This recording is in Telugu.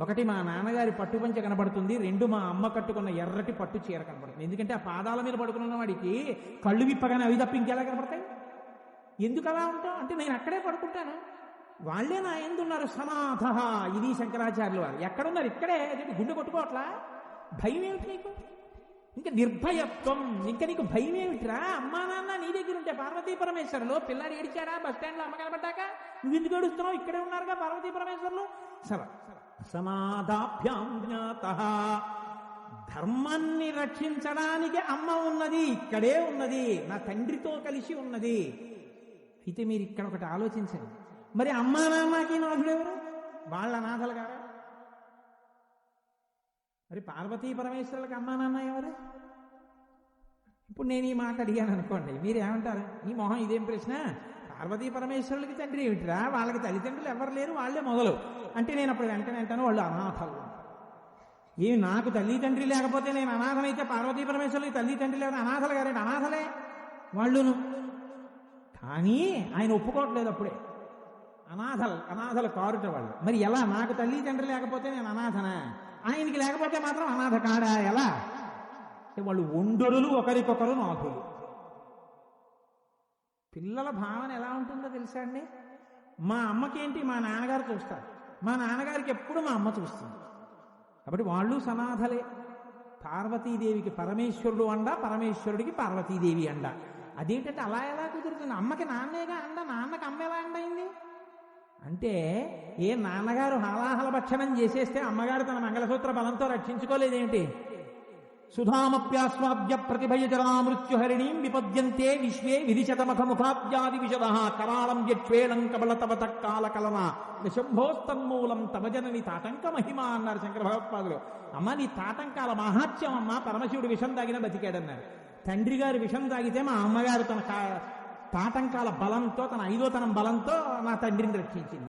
ఒకటి మా నాన్నగారి పట్టుపంచ కనబడుతుంది, రెండు మా అమ్మ కట్టుకున్న ఎర్రటి పట్టు చీర కనబడుతుంది. ఎందుకంటే ఆ పాదాల మీద పడుకున్న వాడికి కళ్ళు విప్పగానే అవి తప్ప ఇంకెలా కనబడతాయి? ఎందుకు అలా ఉంటాం అంటే నేను అక్కడే పడుకుంటాను, వాళ్ళే నా ఎందున్నారు సమాధ. ఇది శంకరాచార్యులు వారు. ఎక్కడున్నారు? ఇక్కడే. గుండె కొట్టుకోవట్లా? భయం ఏమిటి నీకు? ఇంకా నిర్భయత్వం. ఇంకా నీకు భయం ఏమిట్రా? అమ్మా నాన్న నీ దగ్గర ఉంటే పార్వతీ పరమేశ్వరులు పిల్లాడు ఏడిచాడా బస్ స్టాండ్ లో అమ్మ కనబడ్డాక? నువ్వు ఎందుకు ఏడుస్తున్నావు? ఇక్కడే ఉన్నారుగా పార్వతీ పరమేశ్వరులు. సమాధాభ్యాం జ్ఞాతః. ధర్మాన్ని రక్షించడానికి అమ్మ ఉన్నది, ఇక్కడే ఉన్నది, నా తండ్రితో కలిసి ఉన్నది. అయితే మీరు ఇక్కడ ఒకటి ఆలోచించండి, మరి అమ్మా నాన్నకి నాథుడు ఎవరు? వాళ్ళ నాథలు గారా? మరి పార్వతీ పరమేశ్వరులకు అమ్మా నాన్న ఎవరు? ఇప్పుడు నేను ఈ మాట అడిగాను అనుకోండి, మీరు ఏమంటారు? ఈ మొహం ఇదేం ప్రశ్న? పార్వతీ పరమేశ్వరులకి తండ్రి ఏమిటిరా? వాళ్ళకి తల్లిదండ్రులు ఎవరు లేరు, వాళ్లే మొదలు అంటే నేను అప్పుడు వెంటనే అంటాను వాళ్ళు అనాథలు. ఏమి నాకు తల్లి తండ్రి లేకపోతే నేను అనాథనైతే పార్వతీ పరమేశ్వరులకి తల్లి తండ్రి లేకపోతే అనాథలు గారండి? అనాథలే వాళ్ళును. కానీ ఆయన ఒప్పుకోవట్లేదు అప్పుడే. అనాథలు కారుట వాళ్ళు. మరి ఎలా? నాకు తల్లి తండ్రి లేకపోతే నేను అనాథనా? ఆయనకి లేకపోతే మాత్రం అనాథ కాడా? ఎలా? వాళ్ళు ఒండరులు, ఒకరికొకరు నాథులు. పిల్లల భావన ఎలా ఉంటుందో తెలుసా అండి? మా అమ్మకేంటి మా నాన్నగారు చూస్తారు, మా నాన్నగారికి ఎప్పుడు మా అమ్మ చూస్తుంది. కాబట్టి వాళ్ళు సనాథలే. పార్వతీదేవికి పరమేశ్వరుడు అండ, పరమేశ్వరుడికి పార్వతీదేవి అండ. అదేంటంటే అలా ఎలా కుదురుతుంది? అమ్మకి నాన్నేగా అండ, నాన్నకి అమ్మ ఎలా అండయింది? అంటే ఏ నాన్నగారు హాలాహల భక్షణం చేసేస్తే అమ్మగారు తన మంగళసూత్ర బలంతో రక్షించుకోలేదేంటి? సుధామప్యాస్వాద్య ప్రతిభయజరా మృత్యుహరిణీం విపద్యంతే విశ్వే విధిశతమఖముఖాబ్జాది విశద కరాళం యక్షేళం కబలతవత కాలకలన శంభోస్తన్మూలం తవజనని తాటంక మహిమ అన్నారు శంకర భగవత్పాదులు. అమ్మ నీ తాటంకాల మహాత్యం అమ్మ. పరమశివుడు విషం తాగినా బతికాడన్నారు. తండ్రి గారు విషం తాగితే మా అమ్మగారు తన తాటంకాల బలంతో, తన ఐదోతనం బలంతో నా తండ్రిని రక్షించింది.